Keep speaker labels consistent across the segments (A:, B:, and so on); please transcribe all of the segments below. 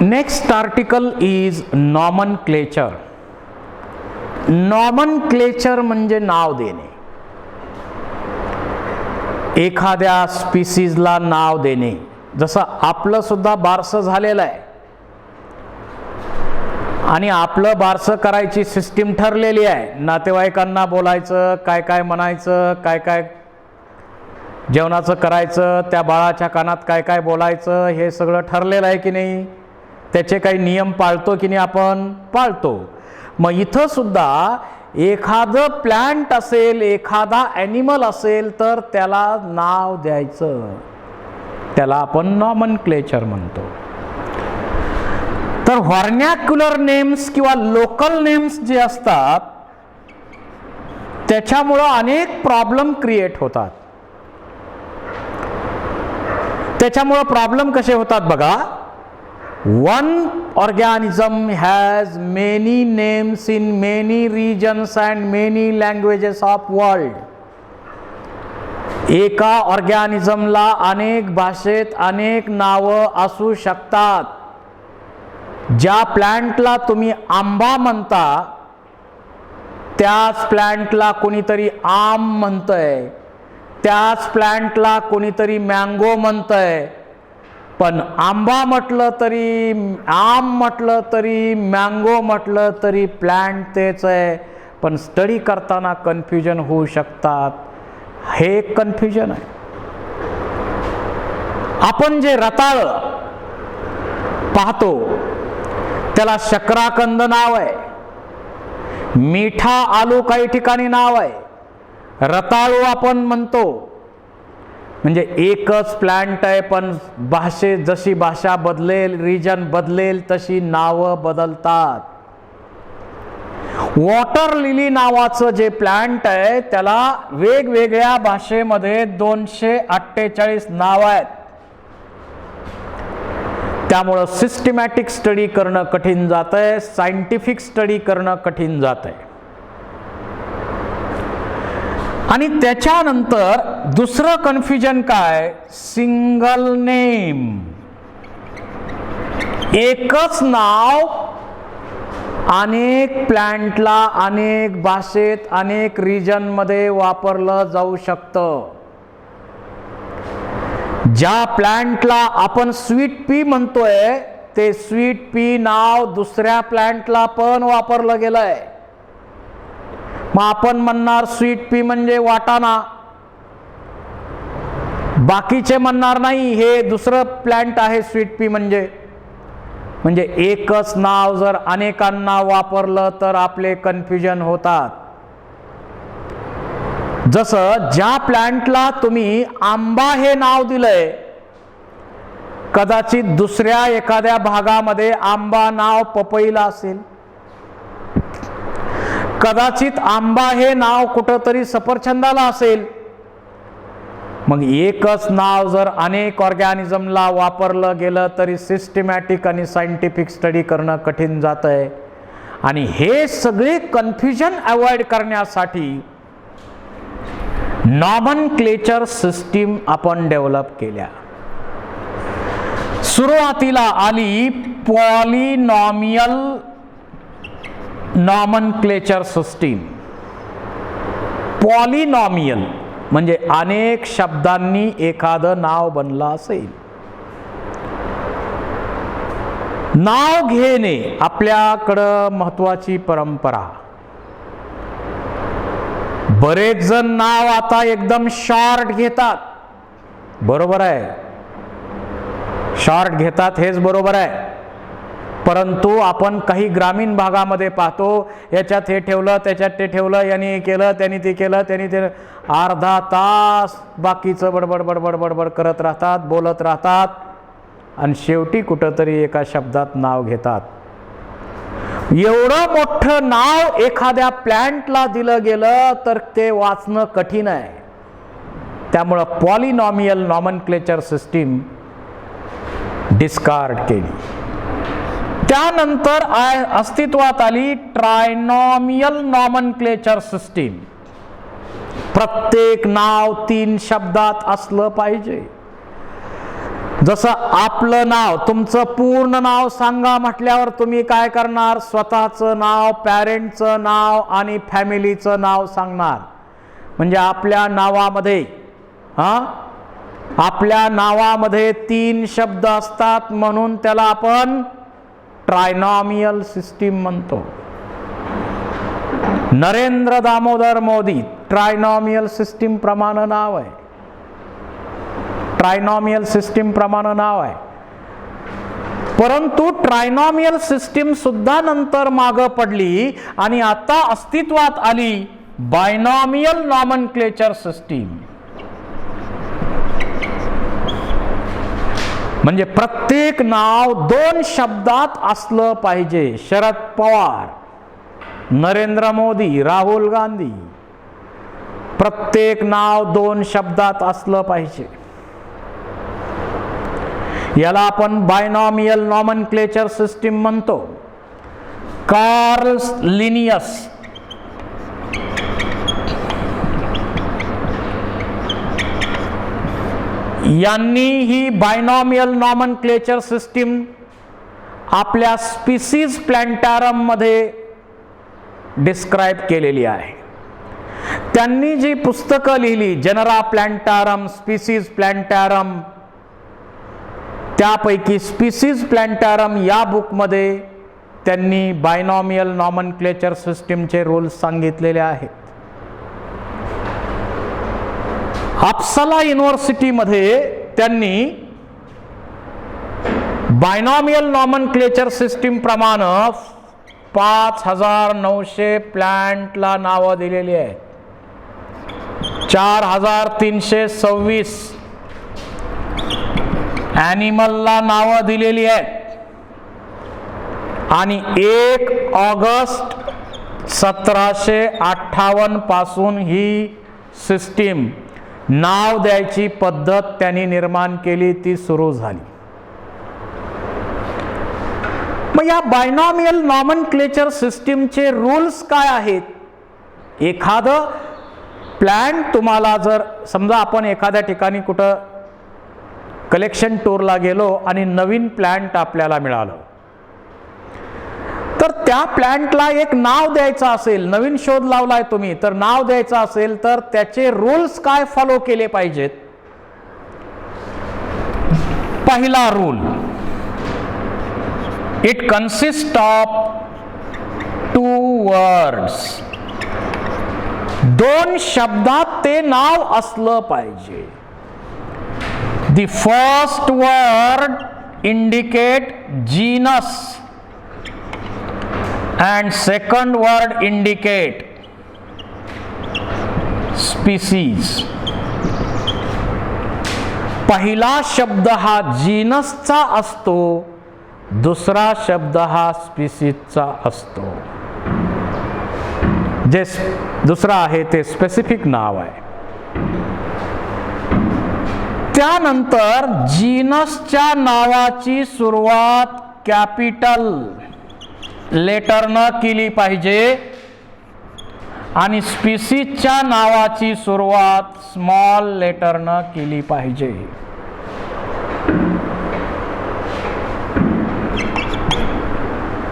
A: Next article is nomenclature. Nomenclature म्हणजे नाव देणे. एखाद्या स्पीसीजला नाव देणे. जसं आपलं सुद्धा बारसं झालेलं आहे आणि आपलं बारसं करायची सिस्टीम ठरलेली आहे. नातेवाईकांना बोलायचं, काय काय म्हणायचं, काय काय जेवणाचं करायचं, त्या बाळाच्या कानात काय काय बोलायचं, हे सगळं ठरलेलं आहे की नाही. त्याचे काही नियम पाळतो की नाही आपण? पाळतो. मग इथं सुद्धा एखादं प्लांट असेल, एखादा ॲनिमल असेल तर त्याला नाव द्यायचं. त्याला आपण नॉमनक्लेचर म्हणतो. तर व्हर्नॅक्युलर नेम्स किंवा लोकल नेम्स जे असतात त्याच्यामुळं अनेक प्रॉब्लेम क्रिएट होतात. त्याच्यामुळं प्रॉब्लेम कसे होतात बघा. One organism has many names in many regions and many languages of world. एका ऑर्गॅनिझमला अनेक भाषेत अनेक नावं असू शकतात. ज्या प्लांटला तुम्ही आंबा म्हणता त्याच प्लांटला कोणीतरी आम म्हणतंय, त्याच प्लांटला कोणीतरी मँगो म्हणतंय. पण आंबा म्हटलं तरी, आम म्हटलं तरी, मँगो म्हटलं तरी प्लांट तेच आहे. पण स्टडी करताना कन्फ्युजन होऊ शकतात. हे एक कन्फ्युजन आहे. आपण जे रताळ पाहतो त्याला शकराकंद नाव आहे. मिठा आलू काही ठिकाणी नाव आहे. रताळू आपण म्हणतो. म्हणजे एकच प्लांट आहे पण जशी भाषा बदलेल, रिजन बदलेल तशी नावं बदलतात. वॉटर लिली नावाचं जे प्लांट आहे त्याला वेगवेगळ्या भाषेमध्ये 248 नाव आहेत. त्यामुळं सिस्टमॅटिक स्टडी करणं कठीण जातंय, सायंटिफिक स्टडी करणं कठीण जातंय. आणि त्याच्यानंतर दुसरं कन्फ्युजन काय? Single name. एकच नाव अनेक प्लांटला अनेक भाषेत अनेक रिजन मध्ये वापरलं जाऊ शकतं. ज्या प्लांटला आपण स्वीट पी म्हणतोय ते स्वीट पी नाव दुसऱ्या प्लांटला पण वापरलं गेलंय. मग आपण म्हणणार स्वीट पी म्हणजे वाटाणा, बाकीचे म्हणणार नाही हे दुसरं प्लांट आहे स्वीट पी म्हणजे. म्हणजे एकच नाव जर अनेकांना वापरलं तर आपले कन्फ्युजन होतात. जसं ज्या प्लांटला तुम्ही आंबा हे नाव दिलंय, कदाचित दुसऱ्या एखाद्या भागामध्ये आंबा नाव पपईला असेल, कदाचित आंबा हे नाव कुठंतरी सफरचंदाला असेल. मग एकच नाव जर अनेक ऑर्गॅनिझमला वापरलं गेलं तरी सिस्टमॅटिक आणि सायंटिफिक स्टडी करणं कठीण जातंय. आणि हे सगळे कन्फ्युजन अवॉइड करण्यासाठी नॉमनक्लेचर सिस्टीम आपण डेव्हलप केल्या. सुरुवातीला आली पॉलिनॉमियल नॉमनक्लेचर सिस्टीम. पॉलिनॉमियल म्हणजे अनेक शब्दांनी एखादं नाव बनलं असेल. नाव घेणे आपल्याकडं महत्वाची परंपरा. बरेच जण नाव आता एकदम शॉर्ट घेतात. बरोबर आहे, शॉर्ट घेतात, हेच बरोबर आहे. परंतु आपण काही ग्रामीण भागामध्ये पाहतो, याच्यात हे ठेवलं, त्याच्यात ते ठेवलं, यांनी केलं, त्यांनी ते केलं, त्यांनी ते, अर्धा तास बाकीचं बडबड बडबड बडबड करत राहतात, बोलत राहतात आणि शेवटी कुठंतरी एका शब्दात नाव घेतात. एवढं मोठं नाव एखाद्या प्लांटला दिलं गेलं तर ते वाचणं कठीण आहे. त्यामुळं पॉलिनॉमियल नॉमनक्लेचर सिस्टीम डिस्कार्ड केली. त्यानंतर अस्तित्वात आली ट्रायनॉमियल नॉमनक्लेचर सिस्टीम. प्रत्येक नाव 3 शब्दात असलं पाहिजे. जसं आपलं नाव, तुमचं पूर्ण नाव सांगा म्हटल्यावर तुम्ही काय करणार? स्वतःचं नाव, पॅरेंटचं नाव आणि फॅमिलीचं नाव सांगणार. म्हणजे आपल्या नावामध्ये आपल्या नावामध्ये 3 शब्द असतात, म्हणून त्याला आपण ट्रायनॉमियल सिस्टीम म्हणतो. नरेंद्र दामोदर मोदी ट्रायनॉमियल सिस्टीम प्रमाणे नाव आहे. ट्रायनॉमियल सिस्टीम प्रमाणे नाव आहे. परंतु ट्रायनॉमियल सिस्टीम सुद्धा नंतर मागे पडली आणि आता अस्तित्वात आली बायनॉमियल नॉमनक्लेचर सिस्टीम. म्हणजे प्रत्येक नाव 2 शब्दात असलं पाहिजे. शरद पवार, नरेंद्र मोदी, राहुल गांधी, प्रत्येक नाव 2 शब्दात असलं पाहिजे. याला आपण बायनॉमियल नॉमनक्लेचर सिस्टीम म्हणतो. कार्ल लिनियस यांनी ही बायनॉमियल नॉमनक्लेचर सिस्टीम आपल्या स्पीसीज प्लॅन्टारम मध्ये डिस्क्राइब केलेली आहे. त्यांनी जी पुस्तकं लिहिली, जनरा प्लॅन्टारम, स्पीसीज प्लॅन्टारम, त्यापैकी स्पीसीज प्लॅन्टारम या बुकमध्ये त्यांनी बायनॉमियल नॉमनक्लेचर सिस्टीमचे रूल्स सांगितलेले आहेत. अपसला युनिव्हर्सिटीमध्ये त्यांनी बायनॉमियल नॉमनक्लेचर सिस्टीम प्रमाणे 5900 प्लांटला नावं दिलेली आहेत. 4326 ॲनिमलला नावं दिलेली आहेत आणि 1 ऑगस्ट 1758 पासून ही सिस्टीम, नाव द्यायची पद्धत त्यांनी निर्माण केली, ती सुरू झाली. मग या बायनॉमियल नॉमनक्लेचर सिस्टीमचे रूल्स काय आहेत? एखादं प्लॅन्ट तुम्हाला जर समजा आपण एखाद्या ठिकाणी कुठं कलेक्शन टूरला गेलो आणि नवीन प्लॅन्ट आपल्याला मिळालं, तर त्या प्लॅन्टला एक नाव द्यायचं असेल, नवीन शोध लावलाय तुम्ही, तर नाव द्यायचं असेल तर त्याचे रूल्स काय फॉलो केले पाहिजेत? पहिला rule, it consist of 2 words. 2 शब्दात ते नाव असलं पाहिजे. The first word indicate genus and second word indicate species. पहिला शब्द हा जीनसचा असतो, दुसरा शब्द हा स्पीसीजचा असतो. जे दुसरा आहे ते स्पेसिफिक नाव आहे. त्यानंतर जीनसच्या नावाची सुरुवात कॅपिटल लेटरनं केली पाहिजे आणि स्पीसीजच्या नावाची सुरुवात स्मॉल लेटरनं केली पाहिजे.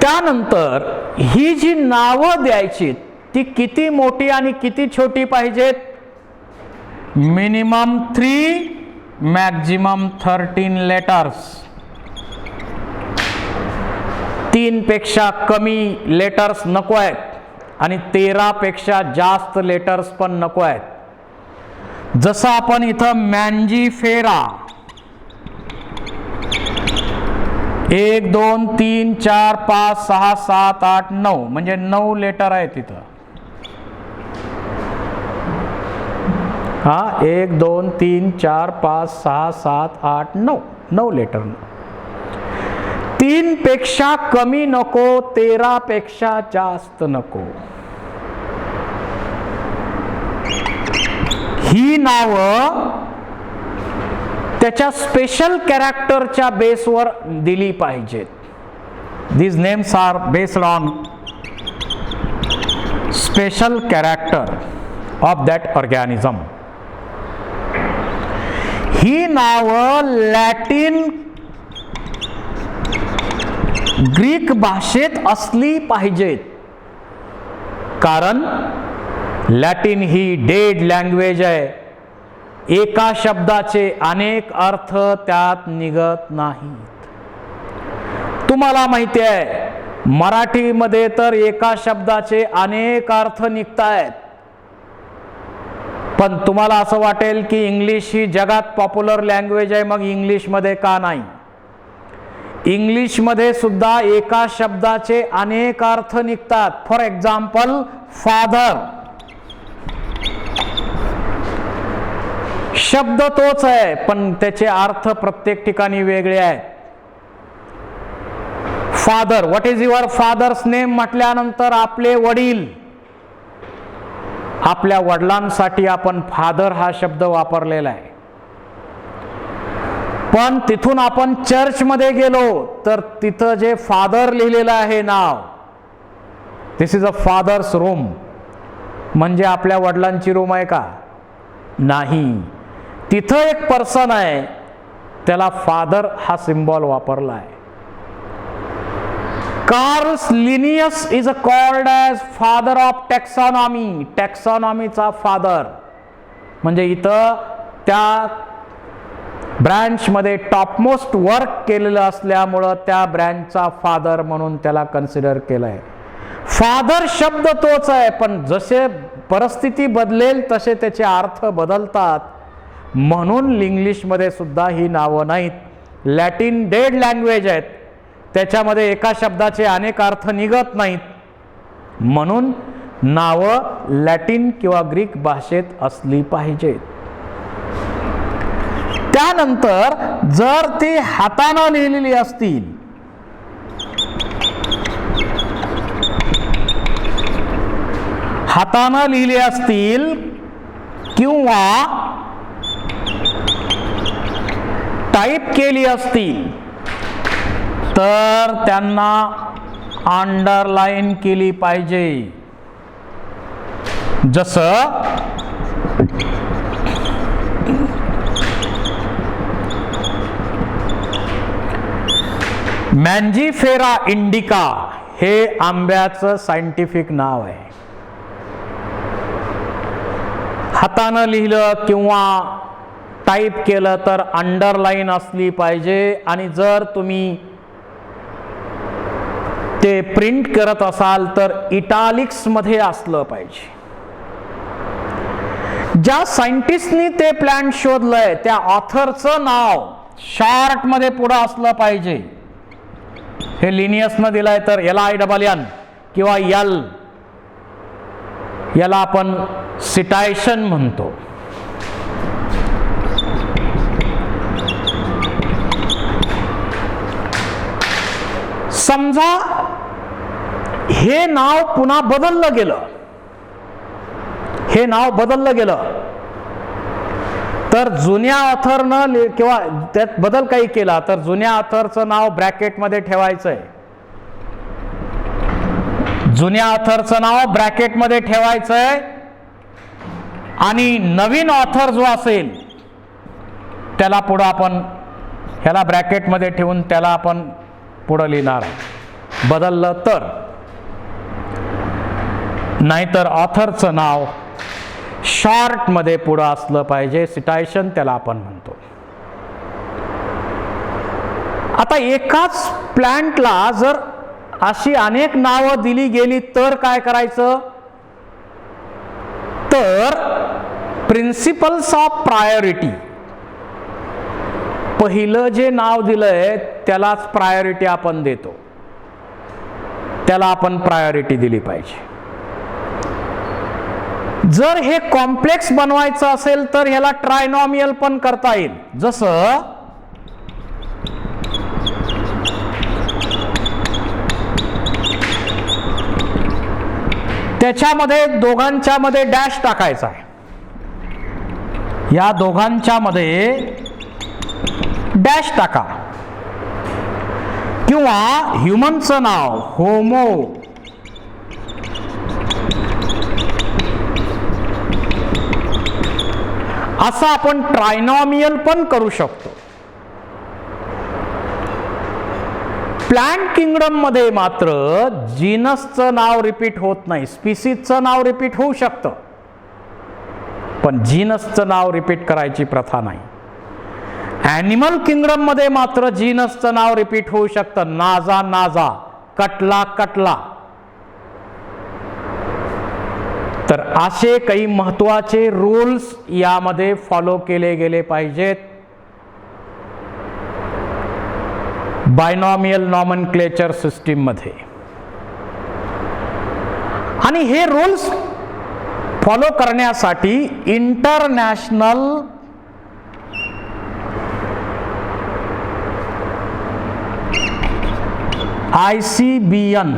A: त्यानंतर ही जी नावं द्यायची ती किती मोठी आणि किती छोटी पाहिजेत? Minimum 3, maximum 13 letters. 3 पेक्षा कमी लेटर्स नको आहेत आणि 13 पेक्षा जास्त लेटर्स पण नको आहेत. जसं आपण इथं मॅन्जीफेरा 1 2 3 4 5 6 7 8 9 म्हणजे 9 लेटर आहे तिथं. 1 2 3 4 5 6 7 8 9 लेटर. 3 पेक्षा कमी नको, 13 पेक्षा जास्त नको. ही नावं त्याच्या स्पेशल कॅरेक्टरच्या बेसवर दिली पाहिजेत. These names are based on special character of that organism. ही नावं लॅटिन ग्रीक भाषेत असली पाहिजेत, कारण लॅटिन ही डेड लँग्वेज आहे. एका शब्दाचे अनेक अर्थ त्यात निघत नाहीत. तुम्हाला माहिती आहे मराठीमध्ये तर एका शब्दाचे अनेक अर्थ निघतायत, पण तुम्हाला असं वाटेल की इंग्लिश ही जगात पॉप्युलर लँग्वेज आहे, मग इंग्लिशमध्ये का नाही? इंग्लिशमध्ये सुद्धा एका शब्दाचे अनेक अर्थ निघतात. फॉर एक्झाम्पल फादर शब्द तोच आहे, पण त्याचे अर्थ प्रत्येक ठिकाणी वेगळे आहेत. Father, what is your father's name म्हटल्यानंतर आपले वडील, आपल्या वडिलांसाठी आपण फादर हा शब्द वापरलेला आहे. पण तिथून आपण चर्चमध्ये गेलो तर तिथं जे फादर लिहिलेलं आहे नाव, दिस इज अ फादर्स रूम, म्हणजे आपल्या वडिलांची रूम आहे का? नाही. तिथं एक पर्सन आहे, त्याला फादर हा सिम्बॉल वापरला आहे. Carls Linnaeus is called as father of taxonomy, टॅक्सॉनॉमीचा फादर, म्हणजे इथं त्या ब्रँचमध्ये टॉपमोस्ट वर्क केलेलं असल्यामुळं त्या ब्रँचचा फादर म्हणून त्याला कन्सिडर केलं आहे. फादर शब्द तोच आहे, पण जसे परिस्थिती बदलेल तसे त्याचे अर्थ बदलतात. म्हणून इंग्लिशमध्ये सुद्धा ही नावं नाहीत. लॅटिन डेड लँग्वेज आहेत, त्याच्यामध्ये एका शब्दाचे अनेक अर्थ निघत नाहीत, म्हणून नावं लॅटिन किंवा ग्रीक भाषेत असली पाहिजेत. त्यानंतर जर ती हातानं लिहिलेली असतील, हातानं लिहिली असतील किंवा टाईप केली असतील तर त्यांना अंडरलाईन केली पाहिजे. जसं मँजीफेरा इंडिका हे आंब्याचं सायंटिफिक नाव आहे. हातानं लिहिलं किंवा टाईप केलं तर अंडरलाईन असली पाहिजे, आणि जर तुम्ही ते प्रिंट करत असाल तर इटालिक्स मध्ये असलं पाहिजे. ज्या सायंटिस्टनी ते प्लॅन्ट शोधलंय त्या ऑथरचं नाव शॉर्ट मध्ये पुढे असलं पाहिजे. हे लिनियसनं दिलंय तर LINN किंवा याला आपण सिटायशन म्हणतो. समजा हे नाव पुन्हा बदललं गेलं, हे नाव बदललं गेलं तर जुन्या ऑथरनं किंवा त्यात बदल काही केला तर जुन्या ऑथरचं नाव ब्रॅकेटमध्ये ठेवायचंय. जुन्या ऑथरचं नाव ब्रॅकेटमध्ये ठेवायचंय आणि नवीन ऑथर जो असेल त्याला पुढं आपण ह्याला ब्रॅकेटमध्ये ठेवून त्याला आपण पुढं लिहिणार आहे. बदललं तर, नाहीतर ऑथरचं नाव शॉर्ट मध्ये पुढं असलं पाहिजे. सिटायशन त्याला आपण म्हणतो. आता एकाच प्लॅन्टला जर अशी अनेक नावं दिली गेली तर काय करायचं? तर प्रिन्सिपल्स ऑफ प्रायोरिटी, पहिलं जे नाव दिलंय त्यालाच प्रायोरिटी आपण देतो, त्याला आपण प्रायोरिटी दिली पाहिजे. जर हे कॉम्प्लेक्स बनवायचं असेल तर ह्याला ट्रायनॉमियल पण करता येईल. जसं त्याच्यामध्ये दोघांच्या मध्ये डॅश टाकायचा आहे, या दोघांच्या मध्ये डॅश टाका. किंवा ह्युमनचं नाव होमो, असं आपण ट्रायनॉमियल पण करू शकतो. प्लांट किंगडम मध्ये मात्र जीनसचं नाव रिपीट होत नाही. स्पीसीजचं नाव रिपीट होऊ शकतं, पण जीनसचं नाव रिपीट करायची प्रथा नाही. ॲनिमल किंगडम मध्ये मात्र जीनसचं नाव रिपीट होऊ शकतं. नाजा नाजा, कटला कटला. तर असे काही महत्वाचे रूल्स यामध्ये फॉलो केले गेले पाहिजेत बायनॉमियल नॉमनक्लेचर सिस्टीम मध्ये. आणि हे रूल्स फॉलो करण्यासाठी इंटरनॅशनल ICBN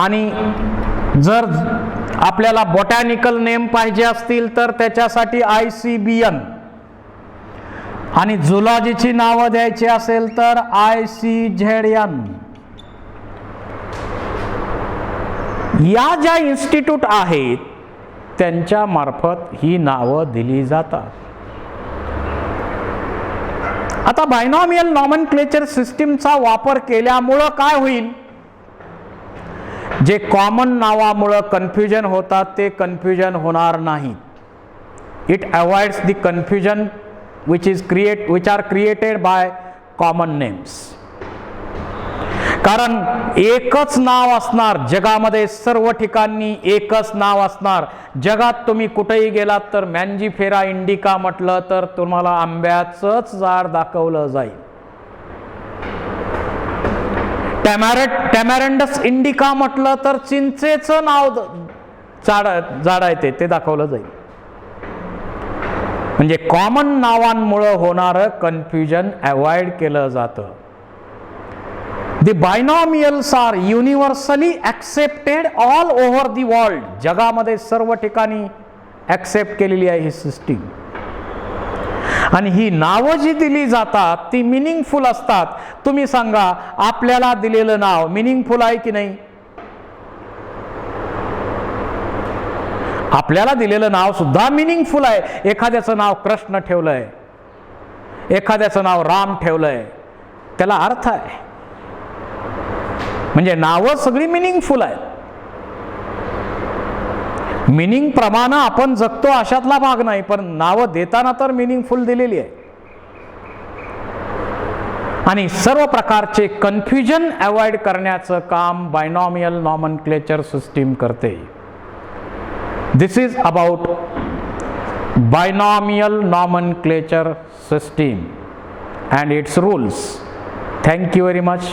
A: आणि जर आपल्याला बॉटॅनिकल नेम पाहिजे असतील तर त्याच्यासाठी ICBN आणि झुलॉजीची नावं द्यायची असेल तर ICZN. या ज्या इन्स्टिट्यूट आहेत त्यांच्या मार्फत ही नावं दिली जातात. आता बायनॉमियल नॉमनक्लेचर सिस्टीमचा वापर केल्यामुळं काय होईल? जे कॉमन नावामुळं कन्फ्युजन होतात ते कन्फ्युजन होणार नाही. It avoids the confusion which are created by common names. कारण एकच नाव असणार जगामध्ये, सर्व ठिकाणी एकच नाव असणार. जगात तुम्ही कुठेही गेलात तर मँजीफेरा इंडिका म्हटलं तर तुम्हाला आंब्याचंच झाड दाखवलं जाईल. टॅमॅरंडस इंडिका म्हटलं तर चिंचेचं नाव झाड आहे ते दाखवलं जाईल. म्हणजे कॉमन नावांमुळे होणारं कन्फ्युजन अवॉइड केलं जातं. The binomials are universally accepted all over the world. जगामध्ये सर्व ठिकाणी ॲक्सेप्ट केलेली आहे ही सिस्टीम. आणि ही नावं जी दिली जातात ती मिनिंगफुल असतात. तुम्ही सांगा, आपल्याला दिलेलं नाव मिनिंगफुल आहे की नाही? आपल्याला दिलेलं नाव सुद्धा मिनिंगफुल आहे. एखाद्याचं नाव कृष्ण ठेवलंय, एखाद्याचं नाव राम ठेवलंय, त्याला अर्थ आहे. म्हणजे नावं सगळी मिनिंगफुल आहेत. मिनिंग प्रमाणे आपण जगतो अशातला भाग नाही, पण नावं देताना तर मिनिंगफुल दिलेली आहे. आणि सर्व प्रकारचे कन्फ्युजन अवॉइड करण्याचं काम बायनॉमियल नॉमनक्लेचर सिस्टीम करते. This is about binomial nomenclature system and its rules. Thank you very much.